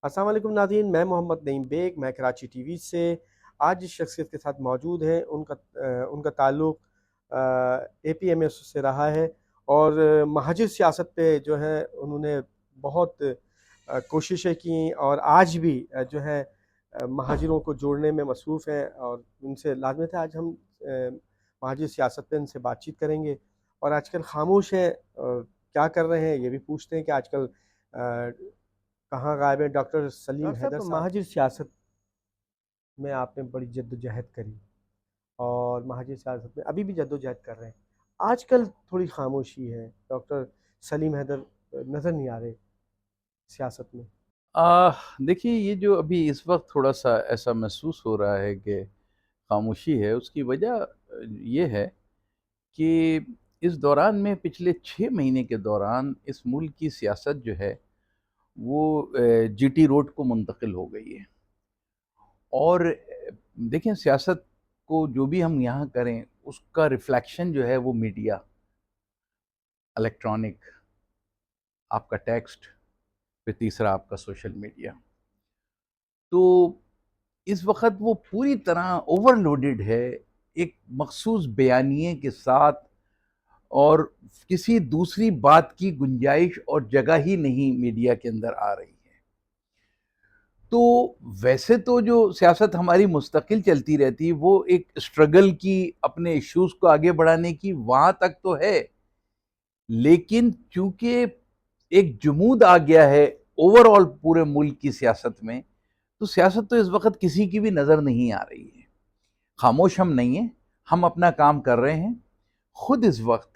السلام علیکم ناظرین، میں محمد نعیم بیگ، میں کراچی ٹی وی سے آج جس شخصیت کے ساتھ موجود ہیں ان کا تعلق اے پی ایم ایس سے رہا ہے، اور مہاجر سیاست پہ جو ہے انہوں نے بہت کوششیں کیں، اور آج بھی جو ہے مہاجروں کو جوڑنے میں مصروف ہیں، اور ان سے لازمت ہے آج ہم مہاجر سیاست پہ ان سے بات چیت کریں گے، اور آج کل خاموش ہیں اور کیا کر رہے ہیں یہ بھی پوچھتے ہیں کہ آج کل کہاں غائب ہیں ڈاکٹر سلیم حیدر صاحب۔ مہاجر سیاست میں آپ نے بڑی جد و جہد کری، اور مہاجر سیاست میں ابھی بھی جد و جہد کر رہے ہیں، آج کل تھوڑی خاموشی ہے، ڈاکٹر سلیم حیدر نظر نہیں آ رہے سیاست میں۔ دیکھیے، یہ جو ابھی اس وقت تھوڑا سا ایسا محسوس ہو رہا ہے کہ خاموشی ہے، اس کی وجہ یہ ہے کہ اس دوران میں پچھلے 6 مہینے کے دوران اس ملک کی سیاست جو ہے وہ جی ٹی روڈ کو منتقل ہو گئی ہے۔ اور دیکھیں، سیاست کو جو بھی ہم یہاں کریں اس کا ریفلیکشن جو ہے وہ میڈیا، الیکٹرانک، آپ کا ٹیکسٹ، پھر تیسرا آپ کا سوشل میڈیا۔ تو اس وقت وہ پوری طرح اوور لوڈڈ ہے ایک مخصوص بیانیے کے ساتھ، اور کسی دوسری بات کی گنجائش اور جگہ ہی نہیں میڈیا کے اندر آ رہی ہے۔ تو ویسے تو جو سیاست ہماری مستقل چلتی رہتی، وہ ایک اسٹرگل کی، اپنے ایشوز کو آگے بڑھانے کی، وہاں تک تو ہے، لیکن چونکہ ایک جمود آ گیا ہے اوور آل پورے ملک کی سیاست میں، تو سیاست تو اس وقت کسی کی بھی نظر نہیں آ رہی ہے۔ خاموش ہم نہیں ہیں، ہم اپنا کام کر رہے ہیں۔ خود اس وقت،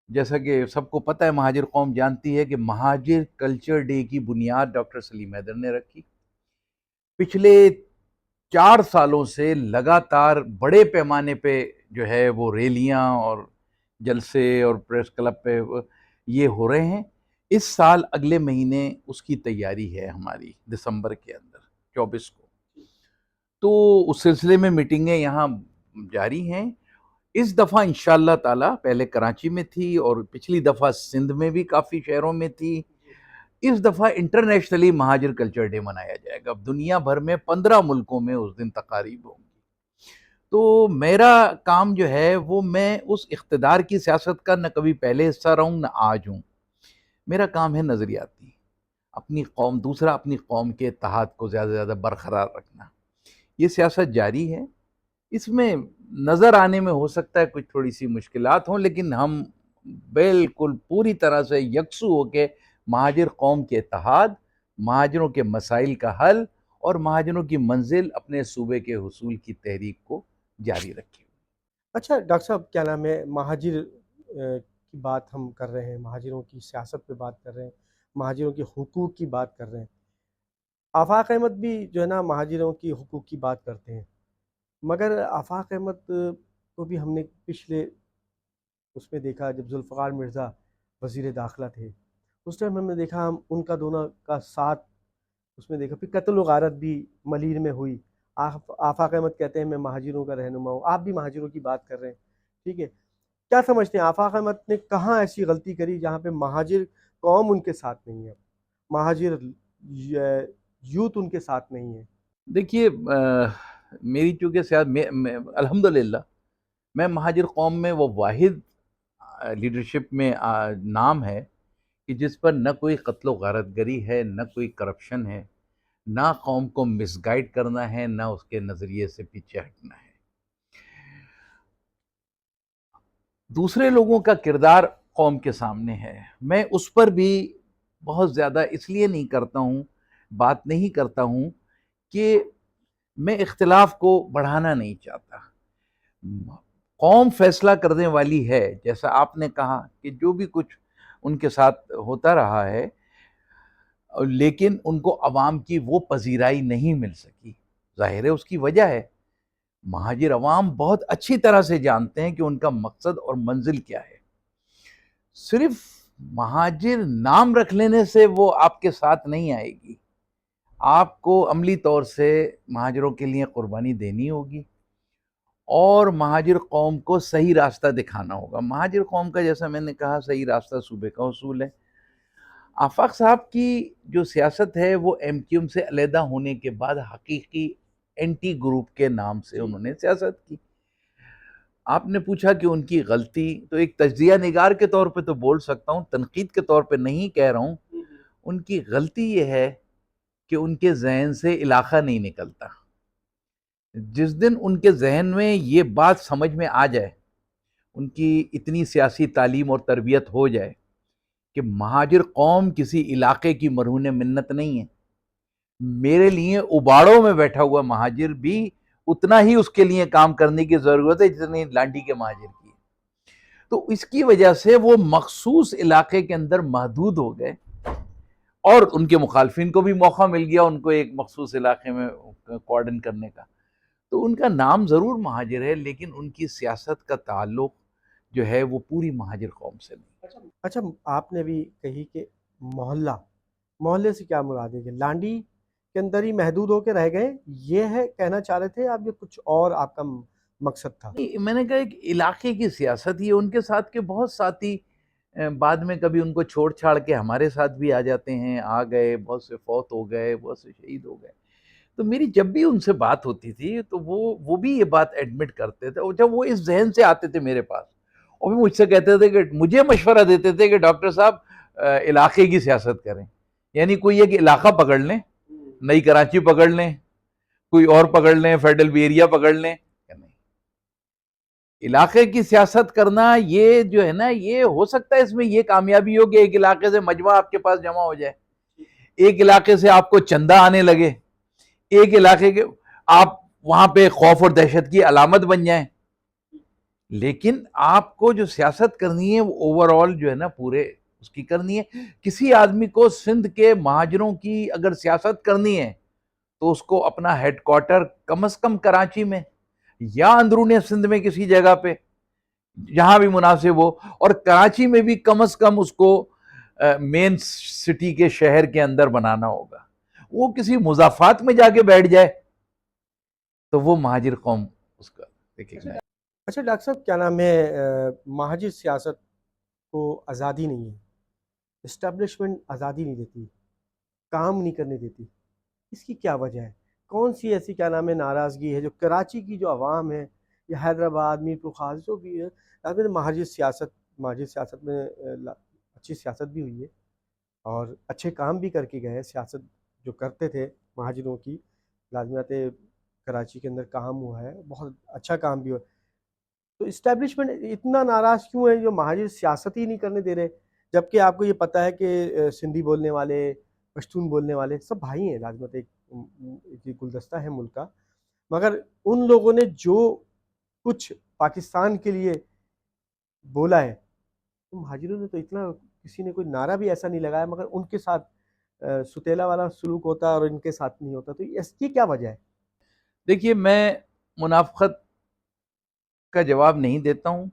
جیسا کہ سب کو پتہ ہے، مہاجر قوم جانتی ہے کہ مہاجر کلچر ڈے کی بنیاد ڈاکٹر سلیم حیدر نے رکھی۔ پچھلے 4 سالوں سے لگاتار بڑے پیمانے پہ جو ہے وہ ریلیاں اور جلسے اور پریس کلب پہ یہ ہو رہے ہیں۔ اس سال اگلے مہینے اس کی تیاری ہے ہماری، دسمبر کے اندر 24 کو۔ تو اس سلسلے میں میٹنگیں یہاں جاری ہیں۔ اس دفعہ انشاءاللہ تعالی، پہلے کراچی میں تھی اور پچھلی دفعہ سندھ میں بھی کافی شہروں میں تھی، اس دفعہ انٹرنیشنلی مہاجر کلچر ڈے منایا جائے گا۔ اب دنیا بھر میں 15 ملکوں میں اس دن تقاریب ہوں گی۔ تو میرا کام جو ہے وہ، میں اس اقتدار کی سیاست کا نہ کبھی پہلے حصہ رہا ہوں نہ آج ہوں۔ میرا کام ہے نظریاتی، اپنی قوم کے اتحاد کو زیادہ سے زیادہ برقرار رکھنا۔ یہ سیاست جاری ہے، اس میں نظر آنے میں ہو سکتا ہے کچھ تھوڑی سی مشکلات ہوں، لیکن ہم بالکل پوری طرح سے یکسو ہو کے مہاجر قوم کے اتحاد، مہاجروں کے مسائل کا حل اور مہاجروں کی منزل اپنے صوبے کے حصول کی تحریک کو جاری رکھیں۔ اچھا ڈاکٹر صاحب، کیا نام ہے، مہاجر کی بات ہم کر رہے ہیں، مہاجروں کی سیاست پہ بات کر رہے ہیں، مہاجروں کے حقوق کی بات کر رہے ہیں۔ آفاق احمد بھی جو ہے نا مہاجروں کی حقوق کی بات کرتے ہیں، مگر آفاق احمد کو بھی ہم نے پچھلے اس میں دیکھا جب ذوالفقار مرزا وزیر داخلہ تھے، اس ٹائم ہم نے دیکھا، ہم ان کا دونوں کا ساتھ اس میں دیکھا، پھر قتل و غارت بھی ملیر میں ہوئی۔ آفاق احمد کہتے ہیں میں مہاجروں کا رہنما ہوں، آپ بھی مہاجروں کی بات کر رہے ہیں، ٹھیک ہے، کیا سمجھتے ہیں آفاق احمد نے کہاں ایسی غلطی کری جہاں پہ مہاجر قوم ان کے ساتھ نہیں ہے، مہاجر یوتھ ان کے ساتھ نہیں ہے؟ دیکھیے، میری چونکہ الحمدللہ میں مہاجر قوم میں وہ واحد لیڈرشپ میں نام ہے کہ جس پر نہ کوئی قتل و غارت گری ہے، نہ کوئی کرپشن ہے، نہ قوم کو مس گائیڈ کرنا ہے، نہ اس کے نظریے سے پیچھے ہٹنا ہے۔ دوسرے لوگوں کا کردار قوم کے سامنے ہے، میں اس پر بھی بہت زیادہ اس لیے نہیں کرتا ہوں، بات نہیں کرتا ہوں کہ میں اختلاف کو بڑھانا نہیں چاہتا۔ قوم فیصلہ کرنے والی ہے، جیسا آپ نے کہا کہ جو بھی کچھ ان کے ساتھ ہوتا رہا ہے، لیکن ان کو عوام کی وہ پذیرائی نہیں مل سکی۔ ظاہر ہے اس کی وجہ ہے، مہاجر عوام بہت اچھی طرح سے جانتے ہیں کہ ان کا مقصد اور منزل کیا ہے۔ صرف مہاجر نام رکھ لینے سے وہ آپ کے ساتھ نہیں آئے گی، آپ کو عملی طور سے مہاجروں کے لیے قربانی دینی ہوگی اور مہاجر قوم کو صحیح راستہ دکھانا ہوگا۔ مہاجر قوم کا، جیسا میں نے کہا، صحیح راستہ صوبے کا اصول ہے۔ آفاق صاحب کی جو سیاست ہے وہ ایم کیو ایم سے علیحدہ ہونے کے بعد حقیقی اینٹی گروپ کے نام سے انہوں نے سیاست کی. آپ نے پوچھا کہ ان کی غلطی، تو ایک تجزیہ نگار کے طور پہ تو بول سکتا ہوں، تنقید کے طور پہ نہیں کہہ رہا ہوں. ان کی غلطی یہ ہے کہ ان کے ذہن سے علاقہ نہیں نکلتا. جس دن ان کے ذہن میں یہ بات سمجھ میں آ جائے، ان کی اتنی سیاسی تعلیم اور تربیت ہو جائے کہ مہاجر قوم کسی علاقے کی مرہون منت نہیں ہے، میرے لیے اباڑوں میں بیٹھا ہوا مہاجر بھی اتنا ہی اس کے لیے کام کرنے کی ضرورت ہے جتنی لانڈی کے مہاجر کی. تو اس کی وجہ سے وہ مخصوص علاقے کے اندر محدود ہو گئے، اور ان کے مخالفین کو بھی موقع مل گیا ان کو ایک مخصوص علاقے میں کوارڈن کرنے کا. تو ان کا نام ضرور مہاجر ہے، لیکن ان کی سیاست کا تعلق جو ہے وہ پوری مہاجر قوم سے نہیں. اچھا، آپ نے بھی کہی کہ محلے سے کیا مراد ہے کہ لانڈی کے اندر ہی محدود ہو کے رہ گئے، یہ ہے کہنا چاہ رہے تھے آپ، یہ کچھ اور آپ کا مقصد تھا؟ میں نے کہا ایک علاقے کی سیاست ہی ہے. ان کے ساتھ کے بہت ساتھی بعد میں کبھی ان کو چھوڑ چھاڑ کے ہمارے ساتھ بھی آ جاتے ہیں، آ گئے، بہت سے فوت ہو گئے، بہت سے شہید ہو گئے. تو میری جب بھی ان سے بات ہوتی تھی تو وہ بھی یہ بات ایڈمٹ کرتے تھے، اور جب وہ اس ذہن سے آتے تھے میرے پاس اور بھی مجھ سے کہتے تھے کہ مجھے مشورہ دیتے تھے کہ ڈاکٹر صاحب علاقے کی سیاست کریں. یعنی کوئی ایک علاقہ پکڑ لیں، نئی کراچی پکڑ لیں، کوئی اور پکڑ لیں، فیڈرل ایریا پکڑ لیں. علاقے کی سیاست کرنا یہ جو ہے نا، یہ ہو سکتا ہے اس میں یہ کامیابی ہو کہ ایک علاقے سے مجمع آپ کے پاس جمع ہو جائے، ایک علاقے سے آپ کو چندہ آنے لگے، ایک علاقے کے آپ وہاں پہ خوف اور دہشت کی علامت بن جائیں. لیکن آپ کو جو سیاست کرنی ہے وہ اوور آل جو ہے نا پورے اس کی کرنی ہے. کسی آدمی کو سندھ کے مہاجروں کی اگر سیاست کرنی ہے تو اس کو اپنا ہیڈ کوارٹر کم از کم کراچی میں یا اندرون سندھ میں کسی جگہ پہ جہاں بھی مناسب ہو، اور کراچی میں بھی کم از کم اس کو مین سٹی کے شہر کے اندر بنانا ہوگا. وہ کسی مضافات میں جا کے بیٹھ جائے تو وہ مہاجر قوم اس کا دیکھے گا. اچھا ڈاکٹر صاحب، کیا نام ہے، مہاجر سیاست کو آزادی نہیں ہے، اسٹیبلشمنٹ آزادی نہیں دیتی، کام نہیں کرنے دیتی، اس کی کیا وجہ ہے؟ کون سی ایسی کیا نام ہے ناراضگی ہے جو کراچی کی جو عوام ہے یا حیدرآباد، میرپور خاص جو بھی ہے، مہاجر سیاست میں اچھی سیاست بھی ہوئی ہے اور اچھے کام بھی کر کے گئے. سیاست جو کرتے تھے مہاجروں کی لازمیات کراچی کے اندر کام ہوا ہے، بہت اچھا کام بھی ہوا. تو اسٹیبلشمنٹ اتنا ناراض کیوں ہے جو مہاجر سیاست ہی نہیں کرنے دے رہے، جبکہ آپ کو یہ پتہ ہے کہ سندھی بولنے والے، پشتون بولنے والے سب بھائی ہیں، لازمت ایک گلدستہ ہے ملک کا. مگر ان لوگوں نے جو کچھ پاکستان کے لیے بولا ہے، تو مہاجروں نے تو اتنا کسی نے کوئی نعرہ بھی ایسا نہیں لگایا، مگر ان کے ساتھ ستیلا والا سلوک ہوتا ہے اور ان کے ساتھ نہیں ہوتا. تو اس کی کیا وجہ ہے؟ دیکھیے، میں منافقت کا جواب نہیں دیتا ہوں.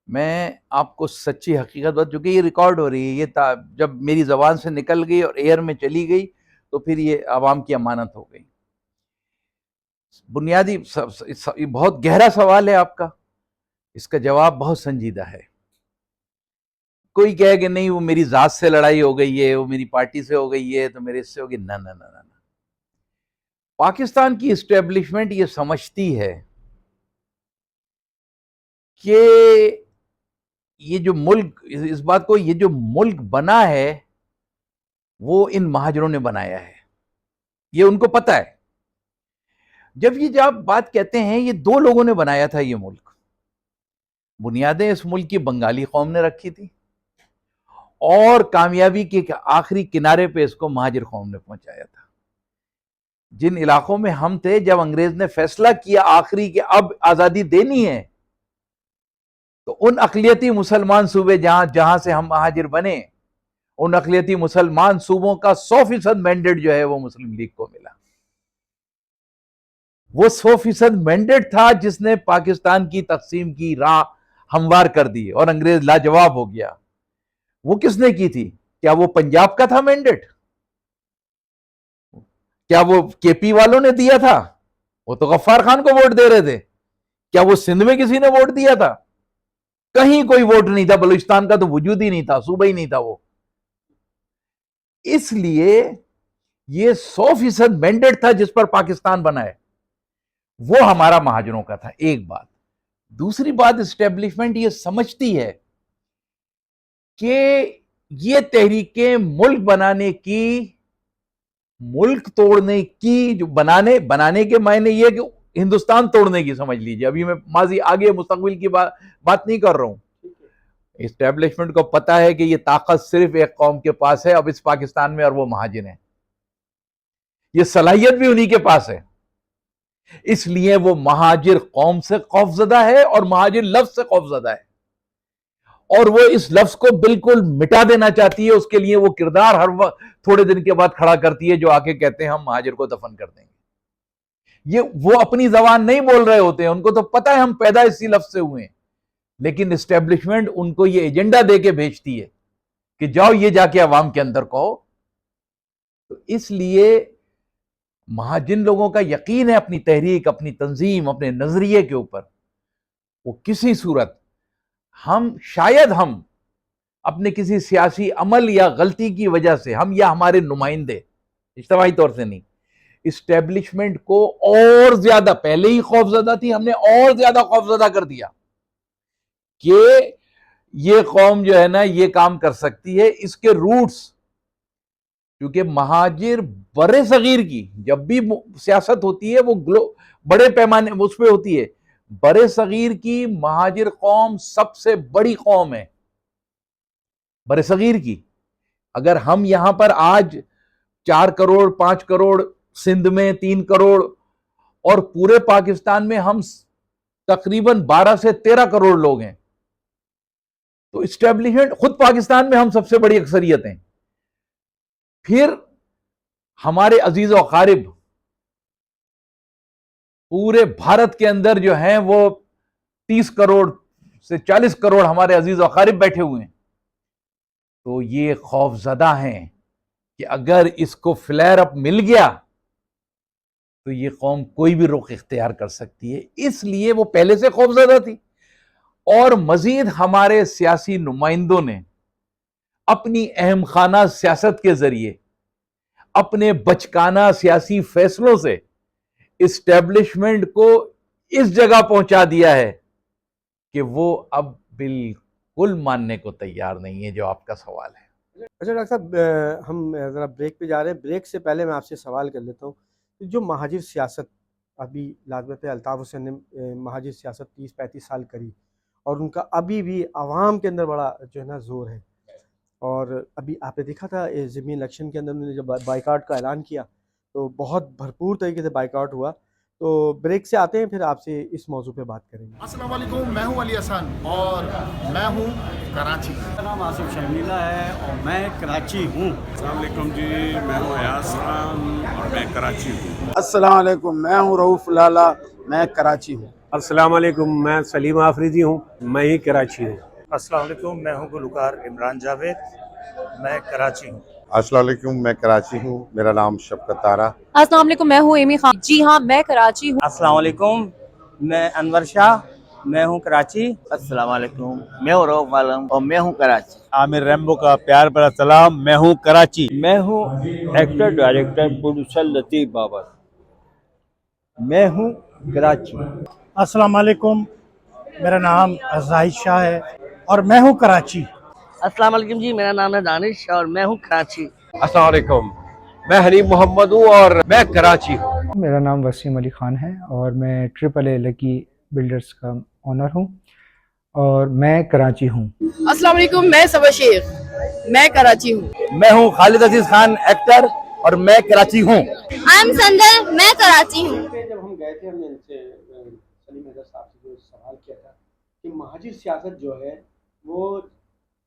میں آپ کو سچی حقیقت بات، جو کہ یہ ریکارڈ ہو رہی ہے، یہ جب میری زبان سے نکل گئی اور ایئر میں چلی گئی تو پھر یہ عوام کی امانت ہو گئی. بنیادی بہت گہرا سوال ہے آپ کا، اس کا جواب بہت سنجیدہ ہے. کوئی کہے کہ نہیں وہ میری ذات سے لڑائی ہو گئی ہے، وہ میری پارٹی سے ہو گئی ہے تو میرے اس سے ہوگی. نہ نہ نہ نہ. پاکستان کی اسٹیبلشمنٹ یہ سمجھتی ہے کہ یہ جو ملک، اس بات کو، یہ جو ملک بنا ہے وہ ان مہاجروں نے بنایا ہے، یہ ان کو پتہ ہے. جب یہ آپ بات کہتے ہیں یہ دو لوگوں نے بنایا تھا یہ ملک، بنیادیں اس ملک کی بنگالی قوم نے رکھی تھی اور کامیابی کے آخری کنارے پہ اس کو مہاجر قوم نے پہنچایا تھا. جن علاقوں میں ہم تھے جب انگریز نے فیصلہ کیا آخری کہ اب آزادی دینی ہے، تو ان اقلیتی مسلمان صوبے جہاں سے ہم مہاجر بنے، ان اقلیتی مسلمان صوبوں کا 100% مینڈیٹ جو ہے وہ مسلم لیگ کو ملا. وہ 100% مینڈیٹ تھا جس نے پاکستان کی تقسیم کی راہ ہموار کر دی اور انگریز لاجواب ہو گیا. وہ کس نے کی تھی؟ کیا وہ پنجاب کا تھا مینڈیٹ؟ کیا وہ کے پی والوں نے دیا تھا؟ وہ تو غفار خان کو ووٹ دے رہے تھے. کیا وہ سندھ میں کسی نے ووٹ دیا تھا؟ کہیں کوئی ووٹ نہیں تھا. بلوچستان کا تو وجود ہی نہیں تھا، صوبہ ہی نہیں تھا وہ. اس لیے یہ 100% مینڈیٹ تھا جس پر پاکستان بنا ہے، وہ ہمارا مہاجروں کا تھا. ایک بات. دوسری بات، اسٹیبلشمنٹ یہ سمجھتی ہے کہ یہ تحریکیں ملک بنانے کی، ملک توڑنے کی، جو بنانے کے معنی یہ کہ ہندوستان توڑنے کی سمجھ لیجیے. ابھی میں ماضی آگے مستقبل کی بات نہیں کر رہا ہوں. اسٹیبلشمنٹ کو پتا ہے کہ یہ طاقت صرف ایک قوم کے پاس ہے اب اس پاکستان میں، اور وہ مہاجر ہیں. یہ صلاحیت بھی انہی کے پاس ہے. اس لیے وہ مہاجر قوم سے خوفزدہ ہے اور مہاجر لفظ سے خوفزدہ ہے، اور وہ اس لفظ کو بالکل مٹا دینا چاہتی ہے. اس کے لیے وہ کردار ہر وقت تھوڑے دن کے بعد کھڑا کرتی ہے جو آ کے کہتے ہیں ہم مہاجر کو دفن کر دیں گے. یہ وہ اپنی زبان نہیں بول رہے ہوتے ہیں، ان کو تو پتہ ہے ہم پیدا اسی لفظ سے ہوئے ہیں، لیکن اسٹیبلشمنٹ ان کو یہ ایجنڈا دے کے بھیجتی ہے کہ جاؤ یہ جا کے عوام کے اندر کہو. تو اس لیے جن لوگوں کا یقین ہے اپنی تحریک، اپنی تنظیم، اپنے نظریے کے اوپر، وہ کسی صورت شاید ہم اپنے کسی سیاسی عمل یا غلطی کی وجہ سے، ہم یا ہمارے نمائندے، اجتماعی طور سے نہیں، اسٹیبلشمنٹ کو اور زیادہ، پہلے ہی خوفزدہ تھی، ہم نے اور زیادہ خوفزدہ کر دیا کہ یہ قوم جو ہے نا یہ کام کر سکتی ہے. اس کے روٹس، کیونکہ مہاجر برے صغیر کی جب بھی سیاست ہوتی ہے وہ بڑے پیمانے اس پہ ہوتی ہے. برے صغیر کی مہاجر قوم سب سے بڑی قوم ہے برے صغیر کی. اگر ہم یہاں پر آج 4 کروڑ 5 کروڑ، سندھ میں 3 کروڑ، اور پورے پاکستان میں ہم تقریباً 12 سے 13 کروڑ لوگ ہیں، تو اسٹیبلشمنٹ خود پاکستان میں ہم سب سے بڑی اکثریت ہیں. پھر ہمارے عزیز و اقارب پورے بھارت کے اندر جو ہیں وہ 30 کروڑ سے 40 کروڑ ہمارے عزیز و اقارب بیٹھے ہوئے ہیں. تو یہ خوف زدہ ہیں کہ اگر اس کو فلیئر اپ مل گیا تو یہ قوم کوئی بھی رخ اختیار کر سکتی ہے. اس لیے وہ پہلے سے خوف زدہ تھی. اور مزید ہمارے سیاسی نمائندوں نے اپنی اہم خانہ سیاست کے ذریعے، اپنے بچکانہ سیاسی فیصلوں سے اسٹیبلشمنٹ کو اس جگہ پہنچا دیا ہے کہ وہ اب بالکل ماننے کو تیار نہیں ہے جو آپ کا سوال ہے. اچھا ڈاکٹر صاحب، ہم ذرا بریک پہ جا رہے ہیں. بریک سے پہلے میں آپ سے سوال کر لیتا ہوں، جو مہاجر سیاست ابھی لازمت الطاف حسین نے مہاجر سیاست 30-35 سال کری، اور ان کا ابھی بھی عوام کے اندر بڑا جو ہے نا زور ہے. اور ابھی آپ نے دیکھا تھا ضمنی الیکشن کے اندر انہوں نے جب بائیکاٹ کا اعلان کیا تو بہت بھرپور طریقے سے بائیکاٹ ہوا. تو بریک سے آتے ہیں پھر آپ سے اس موضوع پہ بات کریں گے. السلام علیکم، میں ہوں علی احسان اور میں ہوں کراچی. میرا نام آصف شرمیلا ہے اور میں کراچی ہوں. السلام علیکم جی، میں ہوں ایاز خان اور میں کراچی ہوں. السلام علیکم، میں ہوں رؤوف لالا، میں کراچی ہوں. السلام علیکم، میں سلیم آفریدی ہوں، میں ہی کراچی ہوں. السلام علیکم، میں ہوں گلوکار عمران جاوید، میں کراچی ہوں. السلام علیکم، میں کراچی ہوں، میرا نام شفقت طارہ. السلام علیکم، میں ہوں ایمی خان. جی ہاں، میں کراچی ہوں. السلام علیکم، میں انور شاہ، میں ہوں کراچی. السلام علیکم، میں ہوں رؤوف عالم اور میں ہوں کراچی. عامر ریمبو کا پیار بھرا سلام، میں ہوں کراچی. میں ہوں ایکٹر ڈائریکٹر پروڈیوسر لطیف بابر، میں ہوں کراچی. السلام علیکم، میرا نام زاہد شاہ ہے اور میں ہوں کراچی. السلام علیکم جی، میرا نام ہے دانش اور میں ہوں کراچی. السلام علیکم، میں حنیف محمد ہوں اور میں کراچی ہوں. میرا نام وسیم علی خان ہے اور میں ٹرپل اے لکی بلڈرز کا اونر ہوں اور میں کراچی ہوں. السلام علیکم، میں صبا شیخ، میں کراچی ہوں. میں ہوں خالد عزیز خان ایکٹر اور میں کراچی ہوں. I'm سندر، میں کراچی ہوں. جب ہم گئے تھے ہم نے ان سے سلیم حیدر صاحب سے جو سوال کیا تھا کہ مہاجر سیاست جو ہے وہ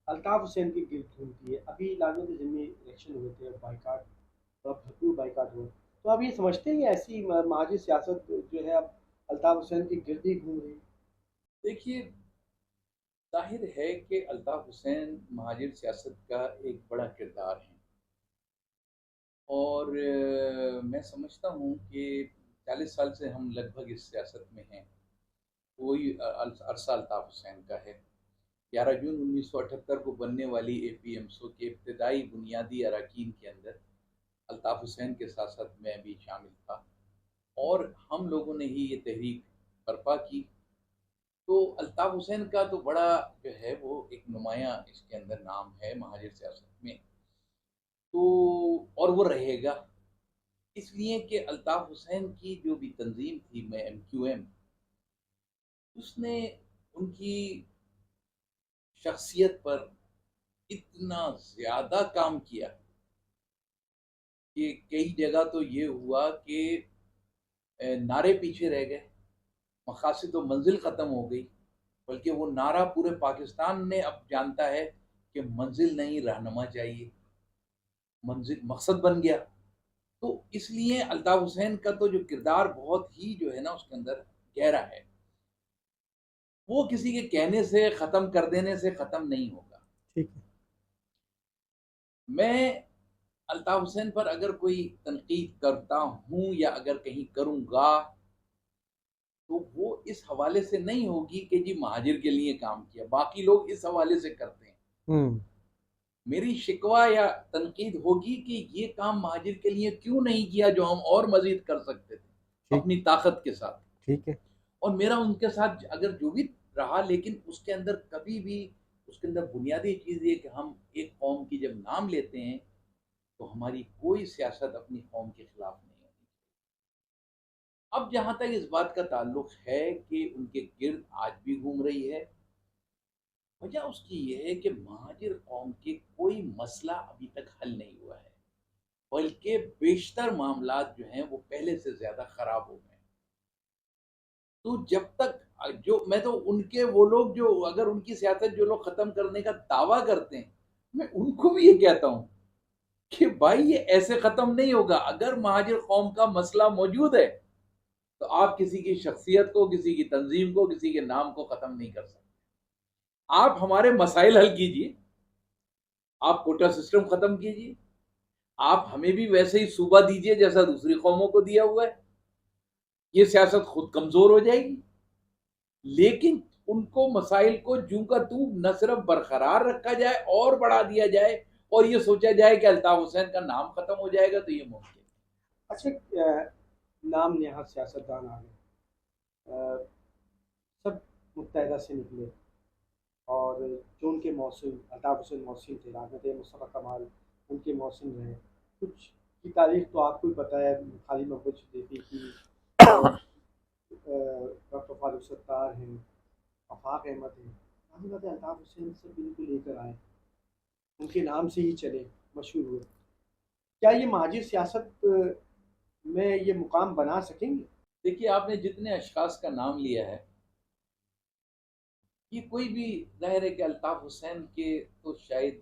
الطاف حسین کی گرد گھومتی ہے. ابھی لازمت ضمنی الیکشن ہوئے تھے، بائیکاٹ، بھرپور بائیکاٹ ہوئے، تو آپ یہ سمجھتے ہیں ایسی مہاجر سیاست جو ہے اب الطاف حسین کی گرد ہی گھوم رہی؟ دیکھیے، ظاہر ہے کہ الطاف حسین مہاجر سیاست کا ایک بڑا کردار ہے، اور میں سمجھتا ہوں کہ 40 سال سے ہم لگ بھگ اس سیاست میں ہیں، وہی عرصہ الطاف حسین کا ہے. 11 جون 1978 کو بننے والی APMSO کے ابتدائی بنیادی اراکین کے اندر الطاف حسین کے ساتھ ساتھ میں بھی شامل تھا، اور ہم لوگوں نے ہی یہ تحریک برپا کی. تو الطاف حسین کا تو بڑا جو ہے وہ ایک نمایاں اس کے اندر نام ہے مہاجر سیاست میں، تو اور وہ رہے گا، اس لیے کہ الطاف حسین کی جو بھی تنظیم تھی میں MQM، اس نے ان کی شخصیت پر اتنا زیادہ کام کیا کہ کئی جگہ تو یہ ہوا کہ نعرے پیچھے رہ گئے، مقاصد و منزل ختم ہو گئی، بلکہ وہ نعرہ پورے پاکستان نے اب جانتا ہے کہ منزل نہیں رہنما چاہیے، منزل مقصد بن گیا. تو اس لیے الطاف حسین کا تو جو کردار بہت ہی جو ہے نا اس کے اندر گہرا ہے، وہ کسی کے کہنے سے ختم کر دینے سے ختم نہیں ہوگا. ٹھیک ہے. میں الطاف حسین پر اگر کوئی تنقید کرتا ہوں یا اگر کہیں کروں گا تو وہ اس حوالے سے نہیں ہوگی کہ جی مہاجر کے لیے کام کیا، باقی لوگ اس حوالے سے کرتے ہیں. میری شکوہ یا تنقید ہوگی کہ یہ کام مہاجر کے لیے کیوں نہیں کیا جو ہم اور مزید کر سکتے تھے اپنی طاقت کے ساتھ. ٹھیک ہے. اور میرا ان کے ساتھ اگر جو بھی رہا، لیکن اس کے اندر کبھی بھی اس کے اندر بنیادی چیز یہ کہ ہم ایک قوم کی جب نام لیتے ہیں تو ہماری کوئی سیاست اپنی قوم کے خلاف نہیں ہوتی. اب جہاں تک اس بات کا تعلق ہے کہ ان کے گرد آج بھی گھوم رہی ہے، وجہ اس کی یہ ہے کہ مہاجر قوم کے کوئی مسئلہ ابھی تک حل نہیں ہوا ہے، بلکہ بیشتر معاملات جو ہیں وہ پہلے سے زیادہ خراب ہو گئے. تو جب تک جو میں تو ان کے وہ لوگ جو اگر ان کی سیاست جو لوگ ختم کرنے کا دعویٰ کرتے ہیں، میں ان کو بھی یہ کہتا ہوں کہ بھائی یہ ایسے ختم نہیں ہوگا. اگر مہاجر قوم کا مسئلہ موجود ہے تو آپ کسی کی شخصیت کو، کسی کی تنظیم کو، کسی کے نام کو ختم نہیں کر سکتے. آپ ہمارے مسائل حل کیجئے، آپ کوٹا سسٹم ختم کیجئے، آپ ہمیں بھی ویسے ہی صوبہ دیجئے جیسا دوسری قوموں کو دیا ہوا ہے، یہ سیاست خود کمزور ہو جائے گی. لیکن ان کو مسائل کو جوں کا توں نہ صرف برقرار رکھا جائے اور بڑھا دیا جائے اور یہ سوچا جائے کہ الطاف حسین کا نام ختم ہو جائے گا تو یہ ممکن ہے. اچھا، نام نہاد سیاستدان آ گئے، سب متحدہ سے نکلے، اور جو ان کے محسن الطاف حسین محسن تھے، راحت مصطفیٰ کمال ان کے محسن رہے. کچھ کی تاریخ تو آپ کو ہی پتہ ہے، خالد محمود صدیقی کی، ڈاکٹر فاروق ستار ہیں، آفاق احمد ہیں. الطاف حسین سب ان کو لے کر آئے، ان کے نام سے ہی چلے، مشہور ہوئے. کیا یہ مہاجر سیاست میں یہ مقام بنا سکیں گے؟ دیکھیے، آپ نے جتنے اشخاص کا نام لیا ہے، یہ کوئی بھی ظاہر ہے کہ الطاف حسین کے تو شاید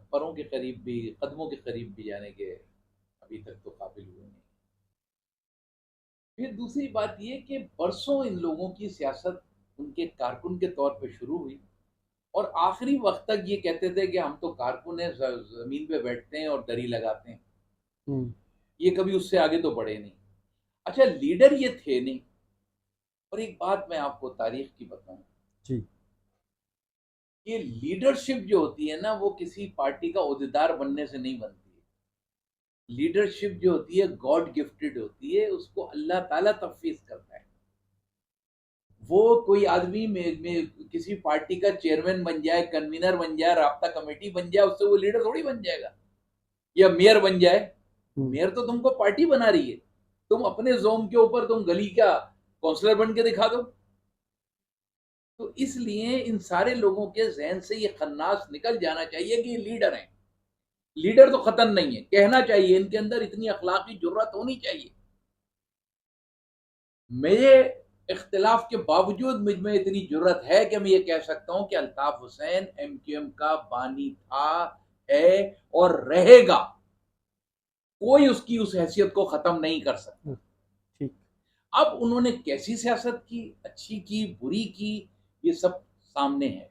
پروں کے قریب بھی، قدموں کے قریب بھی جانے کے ابھی تک تو قابل ہوئے نہیں. پھر دوسری بات یہ کہ برسوں ان لوگوں کی سیاست ان کے کارکن کے طور پہ شروع ہوئی، اور آخری وقت تک یہ کہتے تھے کہ ہم تو کارکن ہیں، زمین پہ بیٹھتے ہیں اور دری لگاتے ہیں، یہ کبھی اس سے آگے تو بڑھے نہیں. اچھا، لیڈر یہ تھے نہیں. اور ایک بات میں آپ کو تاریخ کی بتاؤں جی، کہ لیڈرشپ جو ہوتی ہے نا وہ کسی پارٹی کا عہدیدار بننے سے نہیں بنتی. لیڈرشپ جو ہوتی ہے گاڈ گفٹڈ ہوتی ہے، اس کو اللہ تعالیٰ تفویض کرتا ہے. وہ کوئی آدمی میں کسی پارٹی کا چیئرمین بن جائے، کنوینر بن جائے، رابطہ کمیٹی بن جائے، اس سے وہ لیڈر تھوڑی بن جائے گا. یا میئر بن جائے، میئر تو تم کو پارٹی بنا رہی ہے، تم اپنے زوم کے اوپر تم گلی کا کونسلر بن کے دکھا دو. تو اس لیے ان سارے لوگوں کے ذہن سے یہ خناس نکل جانا چاہیے کہ یہ لیڈر ہیں. لیڈر تو ختم نہیں ہے، کہنا چاہیے، ان کے اندر اتنی اخلاقی جرات ہونی چاہیے. میرے اختلاف کے باوجود مجھ میں اتنی جرت ہے کہ میں یہ کہہ سکتا ہوں کہ الطاف حسین MQM کا بانی تھا، ہے اور رہے گا. کوئی اس کی اس حیثیت کو ختم نہیں کر سکتا. اب انہوں نے کیسی سیاست کی، اچھی کی، بری کی، یہ سب سامنے ہے.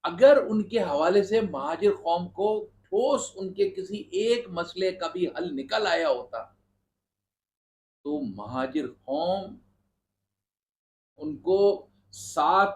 اگر ان کے حوالے سے مہاجر قوم کو ٹھوس ان کے کسی ایک مسئلے کا بھی حل نکل آیا ہوتا تو مہاجر قوم ان کو 7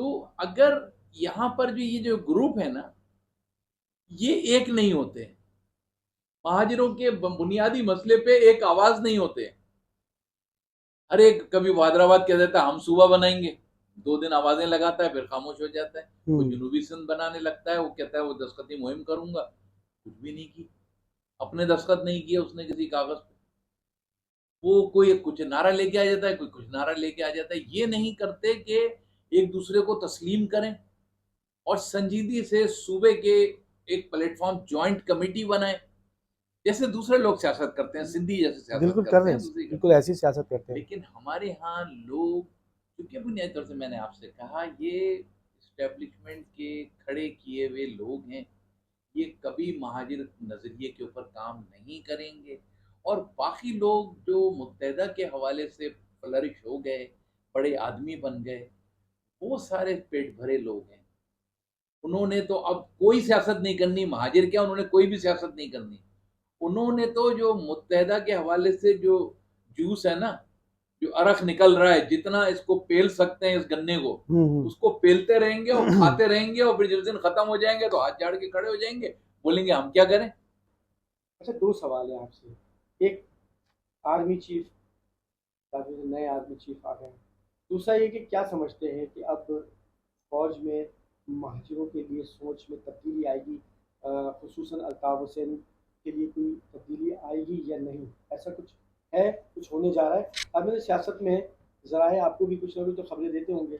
تو اگر یہاں پر یہ جو گروپ ہے نا یہ ایک نہیں ہوتے، مہاجروں کے بنیادی مسئلے پہ ایک آواز نہیں ہوتے. ہر ایک کبھی حیدرآباد کہہ دیتا ہے ہم صوبہ بنائیں گے، 2 دن آوازیں لگاتا ہے پھر خاموش ہو جاتا ہے. وہ جنوبی سندھ بنانے لگتا ہے، وہ کہتا ہے وہ دستخطی مہم کروں گا، کچھ بھی نہیں کی، اپنے دستخط نہیں کیا اس نے کسی کاغذ پہ. وہ کوئی کچھ نعرہ لے کے آ جاتا ہے، کوئی کچھ نعرہ لے کے آ جاتا ہے. یہ نہیں کرتے کہ ایک دوسرے کو تسلیم کریں اور سنجیدگی سے صوبے کے ایک پلیٹ فارم جوائنٹ کمیٹی بنائیں جیسے دوسرے لوگ سیاست کرتے ہیں، سندھی جیسے سیاست بالکل کرتے کر رہے ہیں، ہیں، بالکل ایسی سیاست کرتے ہیں. لیکن ہمارے ہاں لوگ کیونکہ بنیادی طور سے میں نے آپ سے کہا یہ اسٹیبلشمنٹ کے کھڑے کیے ہوئے لوگ ہیں، یہ کبھی مہاجر نظریے کے اوپر کام نہیں کریں گے. اور باقی لوگ جو متحدہ کے حوالے سے فلرش ہو گئے، بڑے آدمی بن گئے، وہ سارے پیٹ بھرے لوگ ہیں. انہوں نے تو اب کوئی سیاست نہیں کرنی، مہاجر کیا انہوں نے کوئی بھی سیاست نہیں کرنی. انہوں نے تو جو متحدہ کے حوالے سے جو جوس ہے نا، جو عرق نکل رہا ہے، جتنا اس کو پیل سکتے ہیں اس گنے کو اس کو پیلتے رہیں گے اور کھاتے رہیں گے، اور پھر جس دن ختم ہو جائیں گے تو ہاتھ جھاڑ کے کھڑے ہو جائیں گے، بولیں گے ہم کیا کریں. اچھا 2 سوال ہیں آپ سے. ایک آرمی چیف، نئے آرمی چیف آ گئے. دوسرا یہ کہ کیا سمجھتے ہیں کہ اب فوج میں مہاجروں کے لیے سوچ میں تبدیلی آئے گی، خصوصاً الطاف حسین کے لیے کوئی تبدیلی آئے گی یا نہیں؟ ایسا کچھ ہے، کچھ ہونے جا رہا ہے؟ اب میرے سیاست میں ذرائع آپ کو بھی کچھ نہ کچھ تو خبریں دیتے ہوں گے،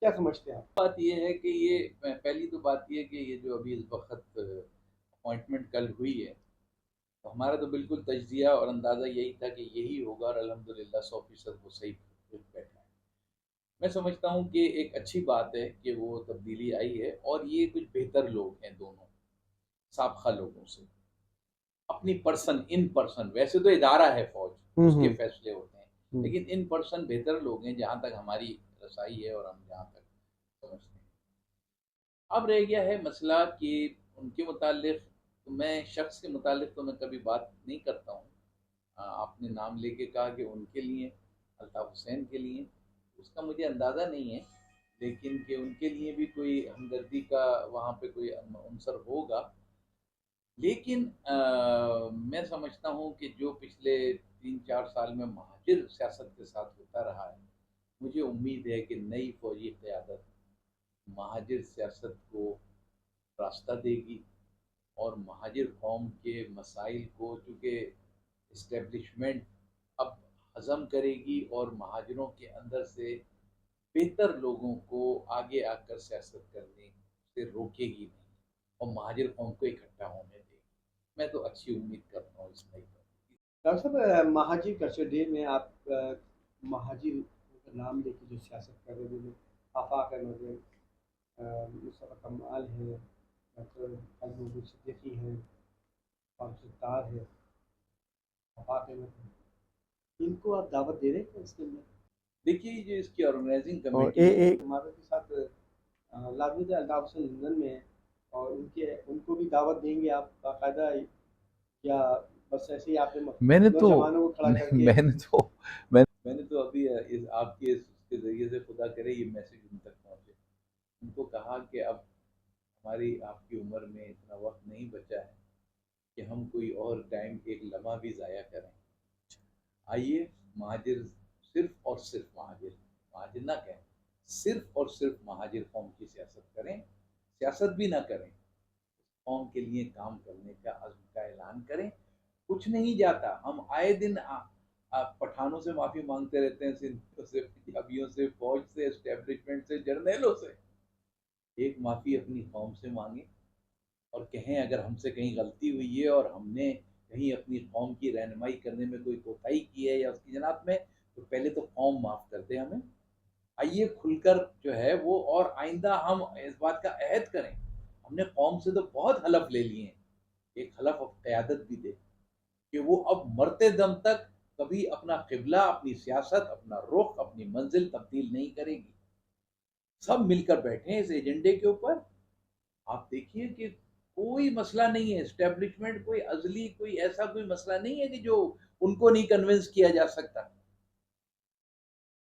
کیا سمجھتے ہیں آپ؟ بات یہ ہے کہ یہ پہلی تو بات یہ ہے کہ یہ جو ابھی اس وقت اپوائنٹمنٹ کل ہوئی ہے، تو ہمارا تو بالکل تجزیہ اور اندازہ یہی تھا کہ یہی ہوگا، اور الحمدللہ 100% وہ صحیح بیٹھا ہے. میں سمجھتا ہوں کہ ایک اچھی بات ہے کہ وہ تبدیلی آئی ہے، اور یہ کچھ بہتر لوگ ہیں دونوں سابقہ لوگوں سے، اپنی پرسن ان پرسن. ویسے تو ادارہ ہے فوج، اس کے فیصلے ہوتے ہیں، لیکن ان پرسن بہتر لوگ ہیں جہاں تک ہماری رسائی ہے اور ہم جہاں تک سمجھتے ہیں. اب رہ گیا ہے مسئلہ کہ ان کے متعلق، میں شخص کے متعلق تو میں کبھی بات نہیں کرتا ہوں. آپ نے نام لے کے کہا کہ ان کے لیے، الطاف حسین کے لیے، اس کا مجھے اندازہ نہیں ہے، لیکن کہ ان کے لیے بھی کوئی ہمدردی کا وہاں پہ کوئی عنصر ہوگا. لیکن میں سمجھتا ہوں کہ جو پچھلے 3-4 سال میں مہاجر سیاست کے ساتھ ہوتا رہا ہے، مجھے امید ہے کہ نئی فوجی قیادت مہاجر سیاست کو راستہ دے گی، اور مہاجر قوم کے مسائل کو چونکہ اسٹیبلشمنٹ اب ہضم کرے گی، اور مہاجروں کے اندر سے بہتر لوگوں کو آگے آ کر سیاست کرنے سے روکے گی نہیں، اور مہاجر قوم کو اکٹھا ہونے دے گی. میں تو اچھی امید کرتا ہوں اس نئی پر. ڈاکٹر صاحب، مہاجر کلچر ڈے میں آپ مہاجر کا نام لے کے جو سیاست کر رہے ہیں، آفاق احمد ہیں، مصطفیٰ کمال ہیں، ڈاکٹر قلب صدیقی ہیں، ستار ہے، آفاق احمد ہیں، ان کو آپ دعوت دے رہے ہیں اس کے اندر؟ دیکھیے جو اس کی آرگنائزنگ اور کمیٹی ہمارے کے ساتھ لازمی الطاف حسین لندن میں ہیں، اور ان کو بھی دعوت دیں گے آپ باقاعدہ، یا بس ایسے ہی آپ نے نوجوانوں کو کھڑا کر کے؟ میں نے تو ابھی آپ کے اس کے ذریعے سے خدا کرے یہ میسج ان تک پہنچے. ان کو کہا کہ اب ہماری آپ کی عمر میں اتنا وقت نہیں بچا ہے کہ ہم کوئی اور ٹائم ایک لمحہ بھی ضائع کریں. آئیے مہاجر، صرف اور صرف مہاجر نہ کہیں، صرف اور صرف مہاجر قوم کی سیاست کریں، سیاست بھی نہ کریں، قوم کے لیے کام کرنے کا عزم کا اعلان کریں. کچھ نہیں جاتا، ہم آئے دن پٹھانوں سے معافی مانگتے رہتے ہیں، سندھیوں سے، پنجابیوں سے، فوج سے، اسٹیبلشمنٹ سے، جرنیلوں سے. ایک معافی اپنی قوم سے مانگیں اور کہیں اگر ہم سے کہیں غلطی ہوئی ہے اور ہم نے کہیں اپنی قوم کی رہنمائی کرنے میں کوئی کوتاہی کی ہے یا اس کی جناب میں، تو پہلے تو قوم معاف کر دے ہمیں. آئیے کھل کر جو ہے وہ، اور آئندہ ہم اس بات کا عہد کریں. ہم نے قوم سے تو بہت حلف لے لیے ہیں، ایک حلف اب قیادت بھی دے کہ وہ اب مرتے دم تک کبھی اپنا قبلہ، اپنی سیاست، اپنا رخ، اپنی منزل تبدیل نہیں کرے گی. سب مل کر بیٹھیں اس ایجنڈے کے اوپر. آپ دیکھیے کہ کوئی مسئلہ نہیں ہے، اسٹیبلشمنٹ کوئی ازلی کوئی ایسا کوئی مسئلہ نہیں ہے کہ جو ان کو نہیں کنونس کیا جا سکتا.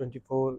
24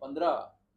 15